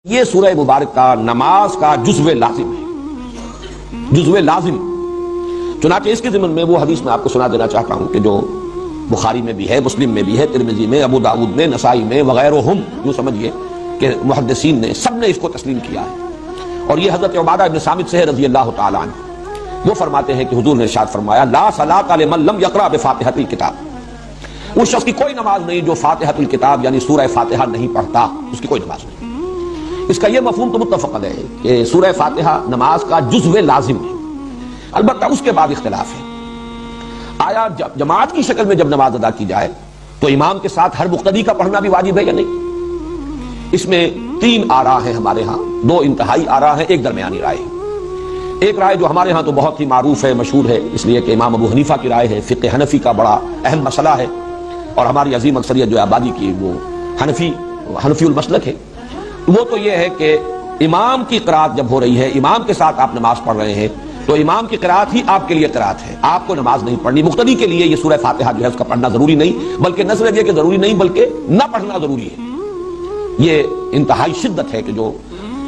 یہ سورہ مبارک کا نماز کا جزو لازم ہے، جزو لازم۔ چنانچہ اس کے ضمن میں وہ حدیث میں آپ کو سنا دینا چاہتا ہوں کہ جو بخاری میں بھی ہے، مسلم میں بھی ہے، ترمذی میں، ابو داؤد میں، نسائی میں وغیرہم، یوں سمجھیے کہ محدثین نے سب نے اس کو تسلیم کیا ہے۔ اور یہ حضرت عبادہ ابن صامت سے ہے رضی اللہ تعالی عنہ۔ وہ فرماتے ہیں کہ حضور نے ارشاد فرمایا لا صلاۃ لمن لم یقرأ بفاتحۃ الکتاب، اس شخص کی کوئی نماز نہیں جو فاتحۃ الکتاب یعنی سورہ فاتحہ نہیں پڑھتا، اس کی کوئی نماز نہیں۔ اس کا یہ مفہوم تو متفق ہے کہ سورہ فاتحہ نماز کا جزو لازم ہے، البتہ اس کے بعد اختلاف ہے۔ آیا جماعت کی شکل میں جب نماز ادا کی جائے تو امام کے ساتھ ہر مقتدی کا پڑھنا بھی واجب ہے یا نہیں؟ اس میں تین آراء ہیں ہمارے ہاں، دو انتہائی آراء ہیں، ایک درمیانی رائے ہے۔ ایک رائے جو ہمارے ہاں تو بہت ہی معروف ہے، مشہور ہے، اس لیے کہ امام ابو حنیفہ کی رائے ہے، فقہ حنفی کا بڑا اہم مسئلہ ہے، اور ہماری عظیم اکثریت جو آبادی کی وہ حنفی المسلک ہے۔ وہ تو یہ ہے کہ امام کی قرات جب ہو رہی ہے، امام کے ساتھ آپ نماز پڑھ رہے ہیں تو امام کی قرات ہی آپ کے لیے قرات ہے، آپ کو نماز نہیں پڑھنی۔ مقتدی کے لیے یہ سورہ فاتحہ جو ہے اس کا پڑھنا ضروری نہیں، بلکہ نہ صرف یہ کہ ضروری نہیں بلکہ نہ پڑھنا ضروری ہے۔ یہ انتہائی شدت ہے کہ جو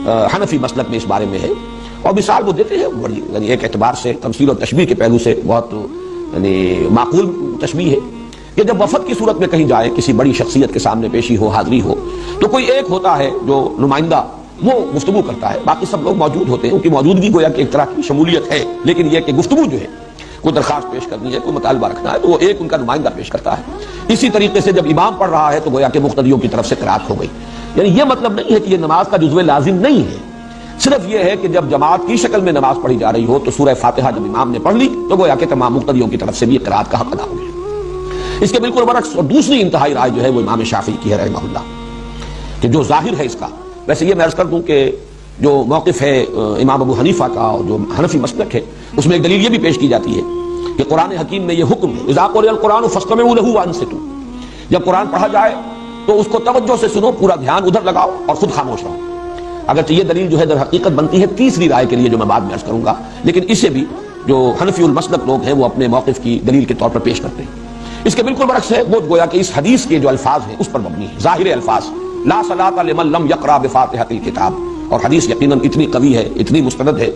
حنفی مسلک میں اس بارے میں ہے، اور مثال وہ دیتے ہیں بڑی، یعنی ایک اعتبار سے تمثیل اور تشبیہ کے پہلو سے بہت یعنی معقول تشبیہ ہے کہ جب وفد کی صورت میں کہیں جائے، کسی بڑی شخصیت کے سامنے پیشی ہو، حاضری ہو، تو کوئی ایک ہوتا ہے جو نمائندہ، وہ گفتگو کرتا ہے، باقی سب لوگ موجود ہوتے ہیں، ان کی موجودگی گویا کہ ایک طرح کی شمولیت ہے، لیکن یہ کہ گفتگو جو ہے، کوئی درخواست پیش کرنی ہے، کوئی مطالبہ رکھنا ہے، تو وہ ایک ان کا نمائندہ پیش کرتا ہے۔ اسی طریقے سے جب امام پڑھ رہا ہے تو گویا کہ مقتدیوں کی طرف سے قرات ہو گئی۔ یعنی یہ مطلب نہیں ہے کہ یہ نماز کا جزو لازم نہیں ہے، صرف یہ ہے کہ جب جماعت کی شکل میں نماز پڑھی جا رہی ہو تو سورہ فاتحہ جب امام نے پڑھ لی تو گویا کہ تمام مقتدیوں کی طرف سے بھی قرات کا حق ادا ہو گیا۔ اس کے بالکل برعکس اور دوسری انتہائی رائے جو ہے وہ امام شافعی کی ہے رحمہ اللہ، کہ جو ظاہر ہے اس کا، ویسے یہ میں عرض کر دوں کہ جو موقف ہے امام ابو حنیفہ کا اور جو حنفی مسلک ہے، اس میں ایک دلیل یہ بھی پیش کی جاتی ہے کہ قرآن حکیم میں یہ حکم ہے اذا قرئ القرآن فاستمعوا له وانصتوا، جب قرآن پڑھا جائے تو اس کو توجہ سے سنو، پورا دھیان ادھر لگاؤ اور خود خاموش رہو۔ اگرچہ یہ دلیل جو ہے در حقیقت بنتی ہے تیسری رائے کے لیے جو میں بعد میں عرض کروں گا، لیکن اسے بھی جو حنفی المسلک لوگ ہیں وہ اپنے موقف کی دلیل کے طور پر پیش کرتے ہیں۔ اس کے بالکل برعکس ہے، وہ گویا کہ اس حدیث کے جو الفاظ ہیں اس پر مبنی ہے، ظاہر الفاظ لا صلاۃ لمن لم یقرأ بفاتحۃ الکتاب، اور حدیث یقیناً اتنی قوی ہے، اتنی مستند ہے،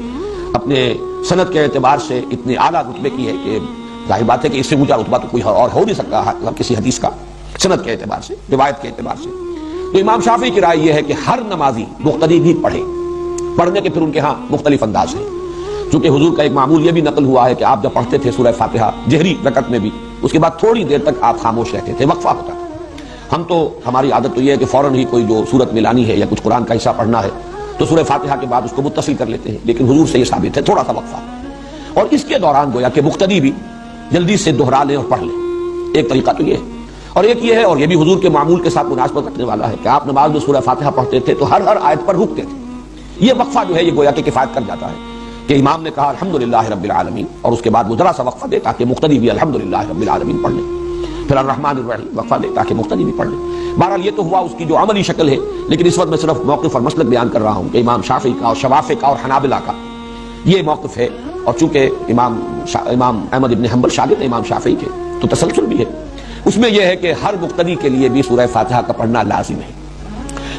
اپنے سند کے اعتبار سے اتنی اعلیٰ رتبے کی ہے کہ ظاہر بات ہے کہ اس سے اونچا رتبہ تو کوئی اور ہو نہیں سکتا کسی حدیث کا، سند کے اعتبار سے، روایت کے اعتبار سے۔ تو امام شافعی کی رائے یہ ہے کہ ہر نمازی مقتدی بھی پڑھے، پڑھنے کے پھر ان کے ہاں مختلف انداز ہیں، چونکہ حضور کا ایک معمول یہ بھی نقل ہوا ہے کہ آپ جب پڑھتے تھے سورہ فاتحہ جہری رکعت میں بھی، اس کے بعد تھوڑی دیر تک آپ خاموش رہتے تھے، وقفہ ہوتا تھا۔ ہم تو ہماری عادت تو یہ ہے کہ فوراً ہی کوئی جو سورت ملانی ہے یا کچھ قرآن کا حصہ پڑھنا ہے تو سورہ فاتحہ کے بعد اس کو متصل کر لیتے ہیں، لیکن حضور سے یہ ثابت ہے تھوڑا سا وقفہ، اور اس کے دوران گویا کہ مقتدی بھی جلدی سے دہرا لیں اور پڑھ لیں۔ ایک طریقہ تو یہ ہے، اور ایک یہ ہے، اور یہ بھی حضور کے معمول کے ساتھ مناسبت رکھنے والا ہے کہ آپ نماز میں سورہ فاتحہ پڑھتے تھے تو ہر آیت پر رکتے تھے۔ یہ وقفہ جو ہے یہ گویا کہ کفایت کر جاتا ہے کہ امام نے کہا الحمدللہ رب العالمین، اور اس کے بعد وہ ذرا سا وقفہ دے تاکہ مقتدی بھی الحمدللہ رب العالمین پڑھ لیں، پھر الرحمن الرحیم وقفہ دے تاکہ مقتدی بھی پڑھ لیں۔ بہرحال یہ تو ہوا اس کی جو عملی شکل ہے، لیکن اس وقت میں صرف موقف اور مسلک بیان کر رہا ہوں کہ امام شافعی کا اور شوافع کا اور حنابلہ کا یہ موقف ہے، اور چونکہ امام احمد ابن حنبل شاگرد امام شافعی کے تو تسلسل بھی ہے اس میں، یہ ہے کہ ہر مقتدی کے لیے بھی سورہ فاتحہ کا پڑھنا لازم ہے۔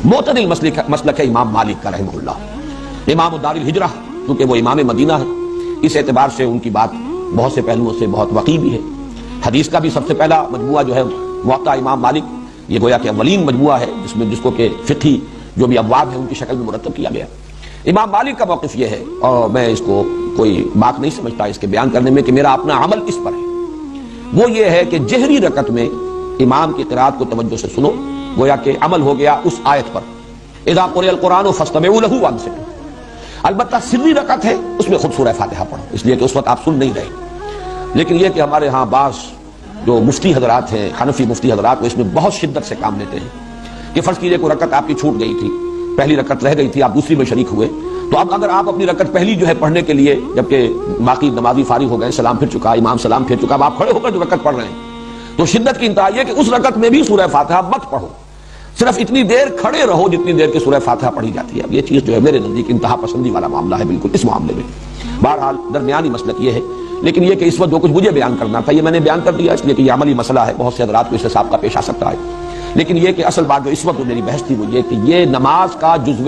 معتدل مسلک ہے امام مالک کا رحمہ اللہ، امام دار الہجرہ، کیونکہ وہ امام مدینہ ہے، اس اعتبار سے ان کی بات بہت سے پہلوؤں سے بہت وقیع بھی ہے۔ حدیث کا بھی سب سے پہلا مجموعہ جو ہے موطا امام مالک، یہ گویا کہ اولین مجموعہ ہے جس کو کہ فقہی جو بھی ابواب ہیں ان کی شکل میں مرتب کیا گیا۔ امام مالک کا موقف یہ ہے، اور میں اس کو کوئی بات نہیں سمجھتا اس کے بیان کرنے میں کہ میرا اپنا عمل اس پر ہے، وہ یہ ہے کہ جہری رکعت میں امام کی قرات کو توجہ سے سنو، گویا کہ عمل ہو گیا اس آیت پر اذا قرئ القرآن فاستمعوا له وانصتوا۔ البتہ سری رکعت ہے، اس میں خود سورہ فاتحہ پڑھو، اس لیے کہ اس وقت آپ سن نہیں رہے۔ لیکن یہ کہ ہمارے ہاں بعض جو مفتی حضرات ہیں، حنفی مفتی حضرات، وہ اس میں بہت شدت سے کام لیتے ہیں کہ فرض کیجئے کوئی رکعت آپ کی چھوٹ گئی تھی، پہلی رکعت رہ گئی تھی، آپ دوسری میں شریک ہوئے، تو اب اگر آپ اپنی رکعت پہلی جو ہے پڑھنے کے لیے، جبکہ باقی نمازی فارغ ہو گئے، سلام پھر چکا، امام سلام پھر چکا، اب آپ کھڑے ہو کر جو رکعت پڑھ رہے ہیں، تو شدت کی انتہا یہ کہ اس رکعت میں بھی سورہ فاتحہ مت پڑھو، صرف اتنی دیر کھڑے رہو جتنی دیر کہ سورہ فاتحہ پڑھی جاتی ہے۔ اب یہ چیز جو ہے میرے نزدیک انتہا پسندی والا معاملہ ہے بالکل اس معاملے میں۔ بہرحال درمیانی مسلک یہ ہے، لیکن یہ کہ اس وقت جو کچھ مجھے بیان کرنا تھا یہ میں نے بیان کر دیا، اس لیے کہ یہ عملی مسئلہ ہے، بہت سے حضرات کو اس سے سابقہ پیش آ سکتا ہے، لیکن یہ کہ اصل بات جو اس وقت میری بحث تھی وہ یہ کہ یہ نماز کا جزو